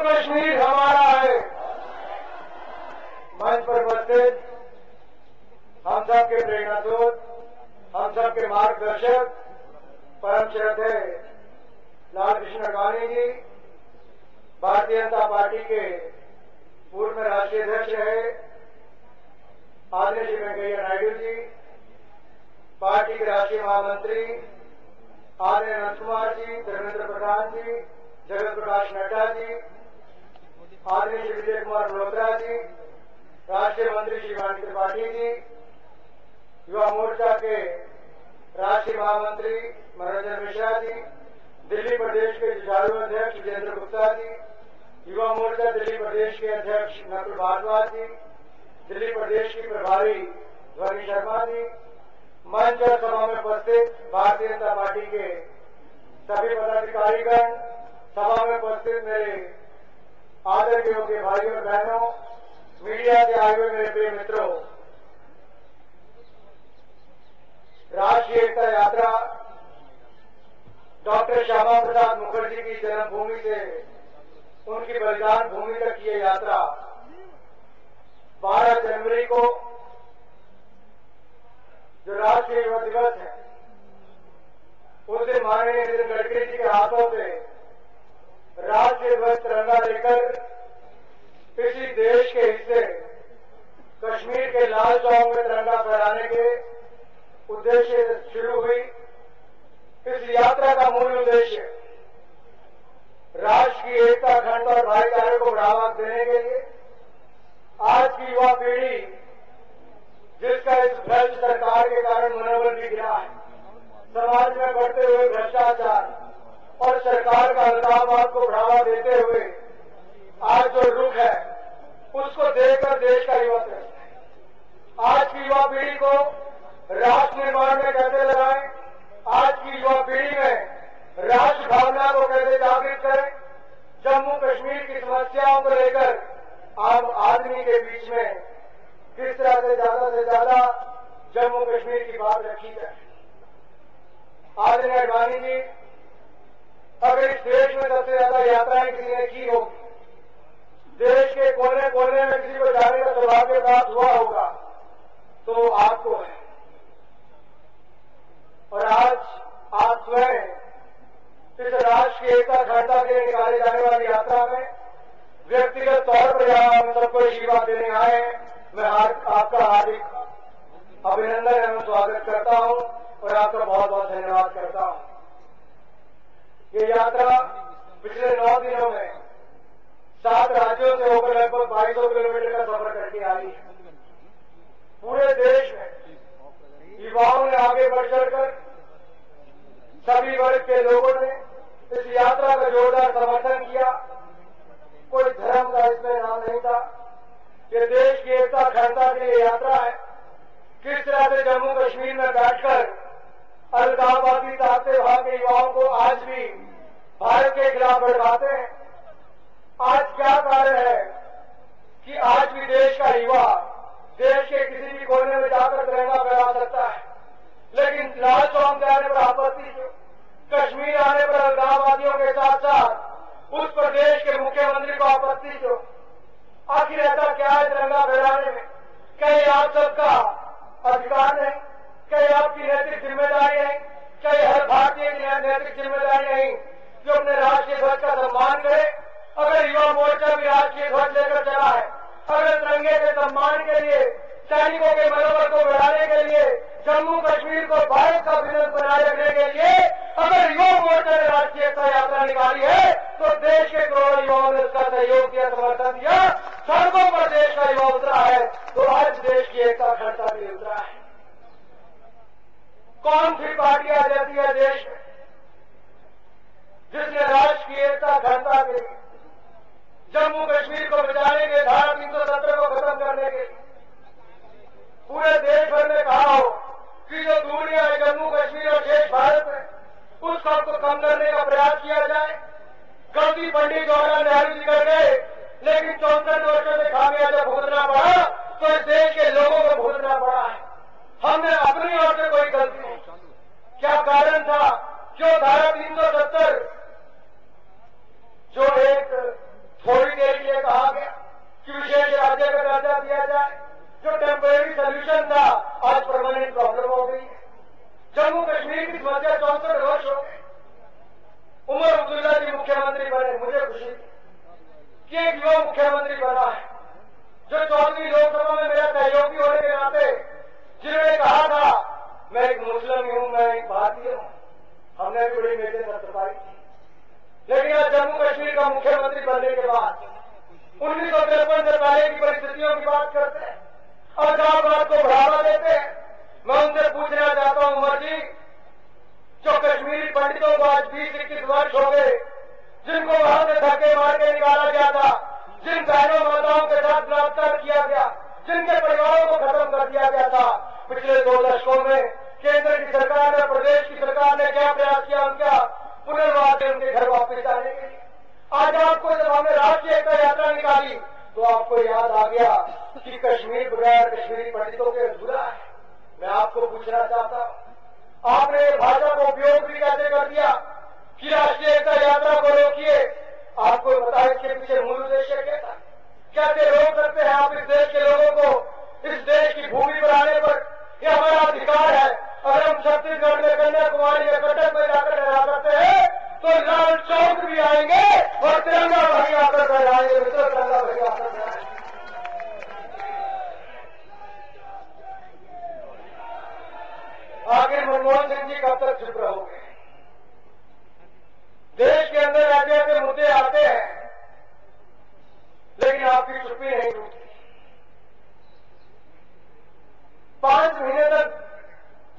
कश्मीर हमारा है। मंच पर उपस्थित हम सबके प्रेरणास्रोत, हम सबके मार्गदर्शक, परम श्रद्धेय लालकृष्ण आडवाणी जी, भारतीय जनता पार्टी के पूर्व में राष्ट्रीय अध्यक्ष रहे आदरणीय श्री वेंकैया नायडू जी, पार्टी के राष्ट्रीय महामंत्री आदरणीय अनंत कुमार जी, धर्मेंद्र प्रधान जी, जगत प्रकाश नड्डा जी, आदरणीय श्री विजय कुमार मल्होत्रा जी, राष्ट्रीय मंत्री श्री वाणी त्रिपाठी जी, युवा मोर्चा के राष्ट्रीय महामंत्री मनोरंजन मिश्रा जी, दिल्ली प्रदेश के जुझारू अध्यक्ष विजेंद्र गुप्ता जी, युवा मोर्चा दिल्ली प्रदेश के अध्यक्ष नकुल भारद्वाज जी, दिल्ली प्रदेश की प्रभारी ध्वनि शर्मा जी, मंच और सभा में उपस्थित भारतीय जनता पार्टी के सभी पदाधिकारीगण, सभा में उपस्थित मेरे आदर के योग्य भाइयों और बहनों, मीडिया से आए हुए मेरे प्रिय मित्रों, राष्ट्रीय एकता यात्रा डॉक्टर श्यामा प्रसाद मुखर्जी की जन्मभूमि से उनकी बलिदान भूमि तक की यात्रा 12 जनवरी को जो राष्ट्रीय युवा दिवस है, उस दिन माननीय नितिन गडकरी जी के हाथों से राष्ट्रीय ध्वज तिरंगा लेकर किसी देश के हिस्से कश्मीर के लाल चौक में तिरंगा फहराने के उद्देश्य से शुरू हुई। इस यात्रा का मूल उद्देश्य राष्ट्र की एकता, अखंडता और भाईचारे को बढ़ावा देने के लिए आज की युवा पीढ़ी, जिसका इस भ्रष्ट सरकार के कारण मनोबल भी गिरा है, समाज में बढ़ते हुए भ्रष्टाचार और सरकार का अलगाववाद को बढ़ावा देते हुए आज जो रुख है, उसको देखकर देश का युवा त्रस्त है। आज की युवा पीढ़ी को राष्ट्र निर्माण में कैसे लगाएं, आज की युवा पीढ़ी में राष्ट्र भावना को कैसे जागृत करें, जम्मू कश्मीर की समस्याओं को लेकर आम आदमी के बीच में किस तरह से ज्यादा जम्मू कश्मीर की बात रखी जाए। आदरणीय आडवाणी जी, अगर इस देश में सबसे ज्यादा यात्राएं किसी ने की होगी, देश के कोने कोने में किसी को जाने का सौभाग्य प्राप्त हुआ होगा, तो आपको है। और आज आप स्वयं इस राष्ट्र की एकता, अखंडता के लिए निकाले जाने वाली यात्रा में व्यक्तिगत तौर पर यहाँ हम सबको आशीर्वाद देने आए हैं। मैं आपका हार्दिक अभिनंदन एवं स्वागत करता हूं और आपका बहुत बहुत धन्यवाद करता हूं। ये यात्रा पिछले 9 दिनों में 7 राज्यों से होकर लगभग 2200 किलोमीटर का सफर करके आई है। पूरे देश में युवाओं ने आगे बढ़ चढ़कर, सभी वर्ग के लोगों ने इस यात्रा का जोरदार समर्थन किया। कोई धर्म का इसमें नाम नहीं था। ये देश की एकता, अखंडता के लिए यात्रा है। किस तरह से जम्मू कश्मीर में बैठकर अलगाववादी ताकतें वहां के युवाओं को आज भी भारत के खिलाफ भड़काते हैं। आज क्या कारण है कि आज भी देश का युवा देश के किसी भी कोने में जाकर तिरंगा फहरा सकता है, लेकिन लाल चौक जाने पर आपत्ति जो, कश्मीर आने पर अलगाववादियों के साथ साथ उस प्रदेश के मुख्यमंत्री को आपत्ति जो। आखिर ऐसा क्या है तिरंगा फहराने में? कहीं आप सबका अधिकार नहीं? कहीं आपकी नैतिक जिम्मेदारी नहीं? कहीं हर भारतीय की नैतिक जिम्मेदारी नहीं जो अपने राष्ट्रीय ध्वज का सम्मान करे? अगर युवा मोर्चा भी राष्ट्रीय ध्वज लेकर चला है, अगर तिरंगे के सम्मान के लिए, सैनिकों के मनोबल को बढ़ाने के लिए, जम्मू कश्मीर को भारत का विलय बनाए रखने के लिए अगर युवा मोर्चा ने राष्ट्रीय एकता यात्रा निकाली है, तो देश के करोड़ों युवाओं ने उसका सहयोग दिया, समर्थन दिया, सड़कों पर देश का युवा उतरा है, तो आज देश की एकता, अखंडता भी उतरा है। कौन सी पार्टियां रहती है देश में जिसने राष्ट्र की एकता, अखंडता के लिए, जम्मू कश्मीर को बचाने के, धारा 370 को खत्म करने के पूरे देश भर में कहा हो कि जो दूरियां है जम्मू कश्मीर और शेष भारत में, उस सब को कम करने का प्रयास किया जाए। गलती पंडित जवाहरलाल नेहरू जी कर गए, लेकिन 64 वर्षों से खामियाजा भुगतना पड़ा, तो इस देश के लोगों को भुगतना पड़ा है। हमने अपनी ओर से कोई गलती नहीं। क्या कारण था? क्यों धारा 370 जो एक दर्जा दिया जाए। जो टेम्परेरी सोल्यूशन था आज परमानेंट प्रॉब्लम हो गई है। जम्मू कश्मीर की समस्या 64 वर्ष हो गए। उमर अब्दुल्ला जी मुख्यमंत्री बने, मुझे खुशी कि एक युवा मुख्यमंत्री बना है जो 14वीं लोकसभा में मेरा सहयोगी होने के नाते जिन्होंने कहा था मैं एक मुस्लिम हूं, मैं एक भारतीय हूं, हमने भी बड़ी मेहनत सत्ताई की। लेकिन आज जम्मू कश्मीर का मुख्यमंत्री बनने के बाद 1953 से पहले की परिस्थितियों की बात करते हैं और जातवाद को बढ़ावा देते हैं। मैं उनसे पूछना चाहता हूं उमर जी, जो कश्मीरी पंडितों को आज 20-21 वर्ष हो गए, जिनको वहां से धक्के मार के निकाला गया था, जिन बहनों माताओं के साथ बलात्कार किया गया, जिनके परिवारों को खत्म कर दिया गया था, पिछले 2 दशकों में केंद्र की सरकार और प्रदेश की सरकार ने क्या प्रयास किया उनका पुनर्वास उनके घर वापस आने के लिए। आज आपको जब हमने राष्ट्रीय एकता यात्रा निकाली तो आपको याद आ गया कि कश्मीर बगैर कश्मीरी पंडितों के अधूरा है। मैं आपको पूछना चाहता हूं, आपने भाषा को उपयोग भी कैसे कर दिया कि राष्ट्रीय एकता यात्रा को रोकिए? आपको पता है इसके पीछे मूल उद्देश्य क्या था? कैसे रोक सकते हैं आप इस देश के लोगों को इस देश की भूमि पर आने पर? यह हमारा अधिकार है। अगर हम छत्तीसगढ़ में कन्याकुमारी या कटक में जाकर लहरा सकते हैं तो लाल चौक भी आएंगे और तिरंगा वही आकर लहराएंगे। तिरंगा वही आकर लहराएंगे। आखिर मनमोहन सिंह जी कब तक चुप रहोगे? देश के अंदर ऐसे ऐसे मुद्दे आते हैं लेकिन आपकी चुप्पी नहीं टूटती। 5 महीने तक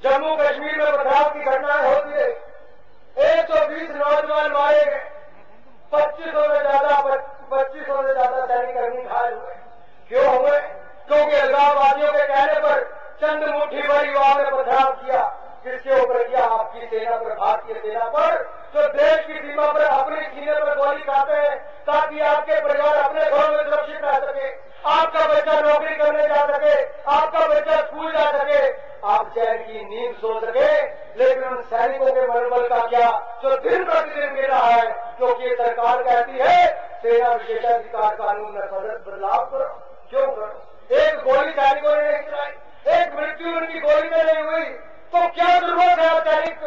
जम्मू कश्मीर में पथराव की घटनाएं होती है। 120 नौजवान मारे गए, 2500 से ज्यादा सैनिककर्मी घायल हुए। क्यों हुए? क्योंकि अलगाववादियों के कहने पर चंद मुट्ठी भर युवाओं ने पथराव किया। किसके ऊपर किया? आपकी सेना पर, भारतीय सेना पर, जो देश की सीमा पर अपने सीने पर गोली खाते हैं ताकि आपके परिवार अपने घरों में सुरक्षित रह सके, आपका बच्चा नौकरी करने जा सके, आपका बच्चा स्कूल जा सके, आप चैन की नींद सो सके। लेकिन उन सैनिकों के मनोबल का क्या जो दिन प्रतिदिन गिर रहा है? क्योंकि ये सरकार कहती है सेना विशेषाधिकार कानून में बदलाव करो। क्यों करो? एक गोली सैनिकों ने नहीं चलाई, एक मृत्यु उनकी गोली में नहीं हुई, तो क्या जरूरत है सैनिक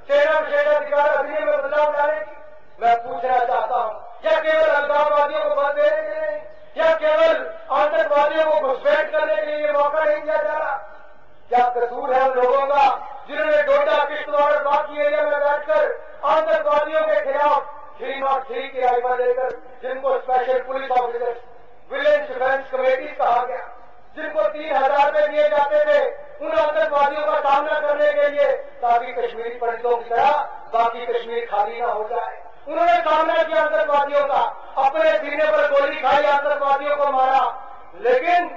सेना विशेषाधिकार अधिनियम में बदलाव लाने की? मैं पूछना चाहता हूं, या केवल अलगाववादियों को बल देने के लिए या केवल आतंकवादियों को घुसपैठ करने के लिए मौका नहीं दिया जा रहा? क्या कसूर है उन लोगों का जिन्होंने डोडा, किश्तवाड़ और बाकी एरिया में बैठकर आतंकवादियों के खिलाफ 303 की राइफल लेकर, जिनको special police officer, village defence committee कहा गया, जिनको 3000 रुपए दिए जाते थे उन आतंकवादियों का सामना करने के लिए ताकि कश्मीरी पंडितों की तरह बाकी कश्मीर खाली न हो जाए। उन्होंने सामना किया आतंकवादियों का, अपने सीने पर गोली खाई, आतंकवादियों को मारा, लेकिन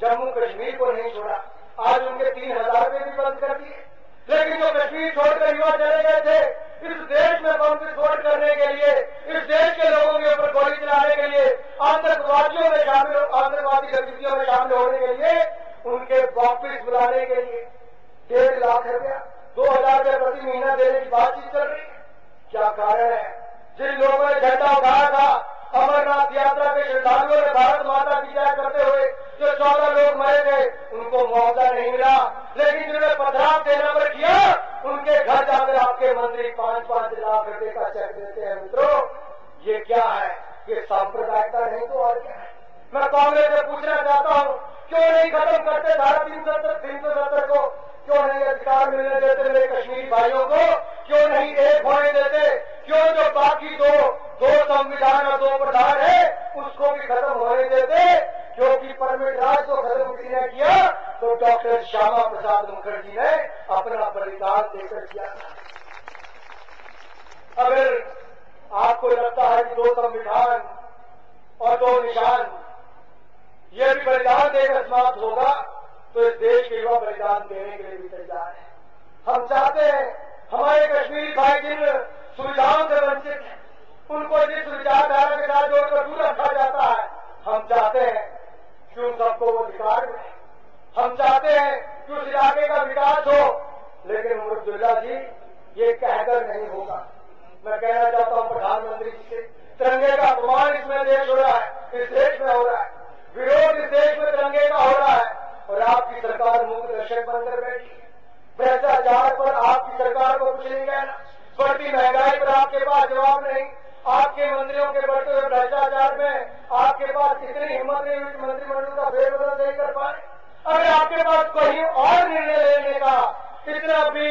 जम्मू कश्मीर को नहीं छोड़ा। आज उनके 3000 रुपए भी बंद कर दिए। लेकिन जो कश्मीर छोड़कर युवा चले गए थे इस देश में बम विस्फोट करने के लिए, इस देश के लोगों के ऊपर गोली चलाने के लिए, आतंकवादियों में शामिल, आतंकवादी गतिविधियों में शामिल होने के लिए, उनके वापिस बुलाने के लिए 1.5 लाख रुपया, 2000 रुपये प्रति महीना देने की बातचीत चल रही है। क्या कारण है? जिन लोगों ने झंडा उठाया था अमरनाथ यात्रा के श्रद्धालुओं ने भारत माता की जय करते हुए, जो 14 लोग मरे थे उनको मुआवजा नहीं मिला, लेकिन जिन्होंने पथराव सेना पर किया उनके घर जाकर आपके मंत्री 5-5 लाख रुपए का चेक देते हैं। मित्रों, ये क्या है? ये सांप्रदायिकता नहीं तो और क्या है? मैं कांग्रेस से पूछना चाहता हूं, क्यों नहीं खत्म करते धारा 370 को? क्यों नहीं अधिकार मिलने देते मेरे कश्मीरी भाइयों को? क्यों नहीं एक होने देते? क्यों जो बाकी दो संविधान और 2 प्रधान है उसको भी खत्म होने देते? क्योंकि परमिट राज को खत्म किसी ने किया तो डॉक्टर श्यामा प्रसाद मुखर्जी ने अपना बलिदान देकर किया था। अगर आपको लगता है कि 2 संविधान और 2 निशान ये भी बलिदान देकर समाप्त होगा तो इस देश के युवा बलिदान देने के लिए भी तैयार है। हम चाहते हैं हमारे कश्मीरी भाई जिन सुविधाओं से वंचित हैं उनको जिस विचारधारा के साथ जोड़कर दूर रखा जाता है, हम चाहते हैं कि उन सबको वो अधिकार मिले। हम चाहते हैं कि उस इलाके का विकास हो। लेकिन अब्दुल्ला जी, ये कहकर नहीं होगा। मैं कहना चाहता हूं प्रधानमंत्री जी से, तिरंगे का अपमान इसमें देश हो रहा है, इस देश में हो रहा है, विरोध इस देश में के बढ़ते हुए भ्रष्टाचार में आपके पास इतनी हिम्मत नहीं हुई कि मंत्रिमंडल का फेरबदल नहीं कर पाए। अगर आपके पास कोई और निर्णय लेने का इतना भी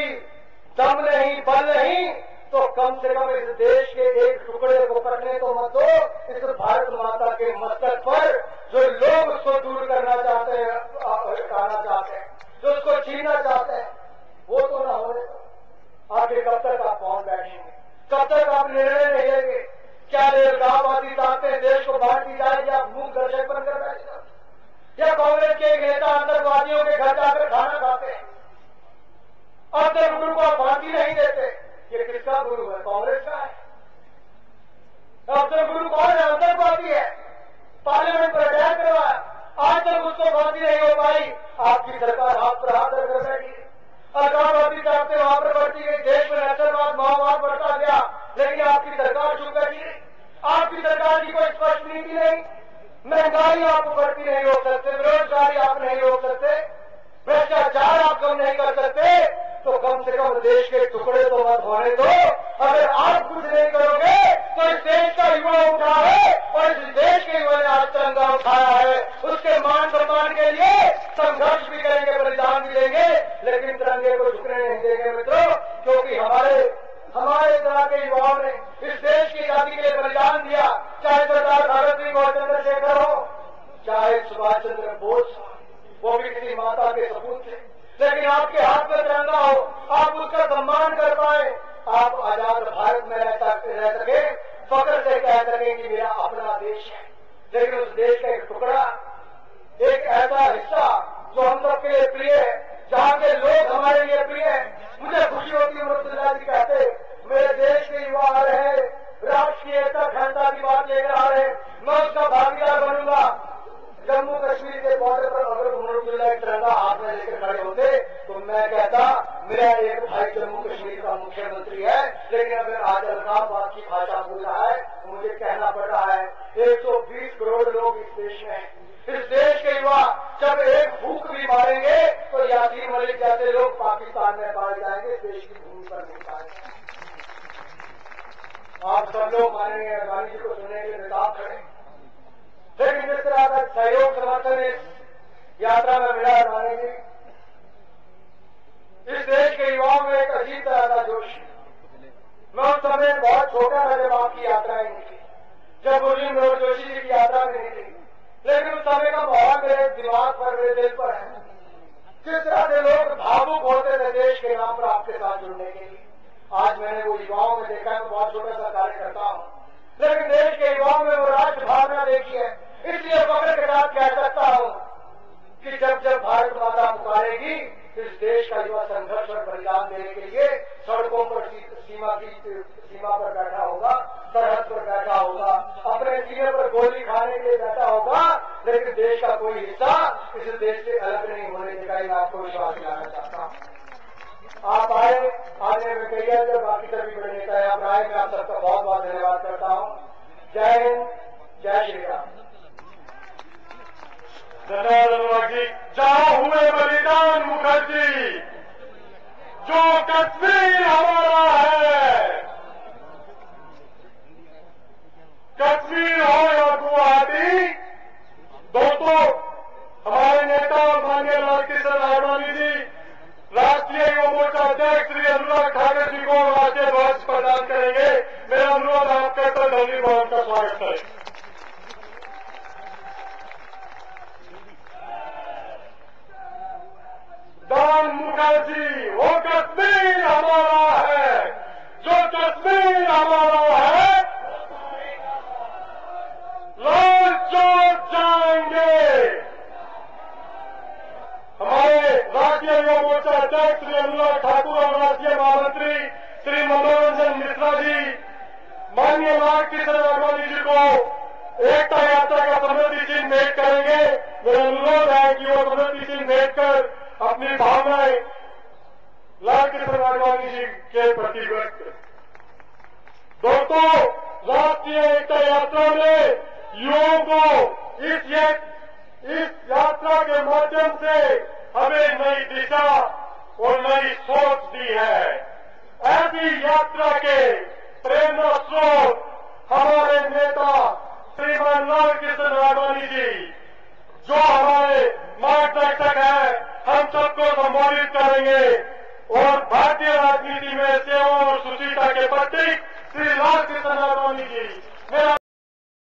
दम नहीं, बल नहीं, तो कम से कम इस देश के एक टुकड़े को करने तो मत दो। इस भारत माता के मस्तक पर जो लोग उसको दूर करना चाहते हैं, हटाना चाहते हैं, जो उसको छीनना चाहते हैं, वो तो ना होने दो। आगे कब तक आप पहुंच बैठेंगे? कब तक आप निर्णय नहीं लेंगे? क्या रेलगांववादी चाहते हैं देश को बांट दी जाए, या मूक दर्शक बनकर बैठेगा? या कांग्रेस के एक नेता आतंकवादियों के घर जाकर खाना खाते हैं? अब तक गुरु को आप फांसी नहीं देते। ये किसका गुरु है? कांग्रेस का है। अब तक गुरु कौन है? आतंकवादी है। पार्लियामेंट पर अटैक करवाया, आज तक उसको फांसी नहीं हो पाई। आपकी सरकार हाथ पर हाथ रखकर बैठी है। अलगाववादी चाहते वहां पर बढ़ती गई, देश में नक्सलवाद माओवाद बढ़ता गया, लेकिन आपकी सरकार चुप बैठी रही। आपकी सरकार की कोई स्पष्ट नीति नहीं। महंगाई आप बढ़ती नहीं रोक सकते, बेरोजगारी आप नहीं रोक सकते, भ्रष्टाचार आप कम नहीं कर सकते, तो कम से कम देश के टुकड़े तो मत होने दो। अगर आप कुछ नहीं करोगे तो इस देश का युवा उठा है, और इस देश के युवा ने आज तिरंगा उठाया है, उसके मान सम्मान के लिए संघर्ष भी करेंगे, बलिदान भी देंगे, लेकिन तिरंगे को झुकने नहीं देंगे मित्रों, क्योंकि हमारे तरह के युवाओं ने इस देश की आजादी के लिए बलिदान दिया। चाहे सरदार भगत सिंह और चंद्रशेखर हो, चाहे सुभाष चंद्र बोस, वो भी किसी माता के सपूत थे, लेकिन आपके हाथ में तिरंगा हो, आप उसका सम्मान कर पाए, आप आजाद भारत में रह सके, फख्र से कह सकें कि मेरा अपना देश है। लेकिन उस देश का एक टुकड़ा, एक ऐसा हिस्सा जो हम सबके लिए प्रिय है, जहाँ के लोग हमारे लिए प्रिय है। मुझे खुशी होती है मुर्तजा जी कहते मेरे देश के युवा आ रहे हैं, राष्ट्रीय एकता अखंडता की बात लेकर आ रहे हैं, मैं उसका भागीदार बनूंगा। जम्मू कश्मीर के बॉर्डर पर अगर मुर्तजा एक तिरंगा हाथ में लेकर खड़े होते तो मैं कहता मेरा एक भाई जम्मू कश्मीर का मुख्यमंत्री है, लेकिन अगर आज अलगाववाद की भाषा बोल रहा है तो मुझे कहना पड़ रहा है 120 करोड़ लोग इस देश में हैं। इस देश के युवा जब एक फूंक भी मारेंगे तो यासीन मलिक जैसे लोग पाकिस्तान में पाए जाएंगे, देश की भूमि पर नहीं पाए जाएंगे। आप सब लोग मानेंगे, गांधी जी को सुनेंगे, निकाब खड़े, लेकिन जिस तरह का सहयोग समर्थन इस यात्रा में मिला है रानी जी, इस देश के युवाओं में एक अजीब तरह का जोश है। मैं उस समय बहुत छोटा था जब आपकी यात्राएं निकली, जब मुरली मनोहर जोशी जी की यात्रा में निकली, लेकिन उस समय का माहौल मेरे दिमाग पर, मेरे दिल पर है। जिस तरह से लोग भावुक होते थे देश के नाम पर आपके साथ जुड़ने के लिए, आज मैंने वो युवाओं में देखा है। मैं बहुत छोटा सा कार्य करता हूँ, लेकिन देश के युवाओं में वो राष्ट्र भावना देखी है। इसलिए फख्र के साथ कह सकता हूँ कि जब जब भारत माता पुकारेगी, इस देश का युवा संघर्ष और बलिदान देने के लिए सड़कों पर सीमा पर बैठा होगा, सरहद पर बैठा होगा, अपने सीने पर गोली खाने के लिए बैठा होगा, लेकिन देश का कोई हिस्सा इस देश से अलग नहीं होने देगा। मैं आपको विश्वास दिलाना चाहता हूँ। आप आए, आने में कही है, जब बाकी सभी बड़े नेता है आप आए, मैं आप सबका बहुत बहुत धन्यवाद करता हूँ। जय हिंद, जय श्री राम। धन्यवाद अनुराग जी। जहाँ हुए बलिदान मुखर्जी, जो कश्मीर हमारा है, कश्मीर हो या गुवाहाटी, दोस्तों हमारे नेता माननीय लाल कृष्ण आडवाणी जी राष्ट्रीय युवा मोर्चा अध्यक्ष श्री अनुराग ठाकुर जी को राष्ट्रीय ध्वज प्रदान करेंगे। मेरा अनुरोध आप कहकर ध्वनि भवन का स्वागत करें। दान मुखर्जी, वो कश्मीर हमारा है, जो कश्मीर हमारा है, लाल चौक जाएंगे। हमारे राष्ट्रीय युवा मोर्चा अध्यक्ष श्री अनुराग ठाकुर और राष्ट्रीय महामंत्री श्री मनोरंजन मिश्रा जी माननीय लाल कृष्ण आडवाणी जी को एकता यात्रा का समृद्धि चिन्ह भेंट करेंगे। मेरा अनुरोध है कि वो समृद्धि चिन्ह भेंट कर अपनी भावनाएं लाल कृष्ण आडवाणी जी के प्रति व्यक्त करें। दोस्तों, राष्ट्रीय एकता यात्रा में युवाओं को इस यात्रा के माध्यम से हमें नई दिशा और नई सोच दी है। ऐसी यात्रा के प्रेरणा स्रोत हमारे नेता श्रीमान लाल कृष्ण आडवाणी जी जो हमारे मार्गदर्शक है, हम सबको संबोधित करेंगे और भारतीय राजनीति में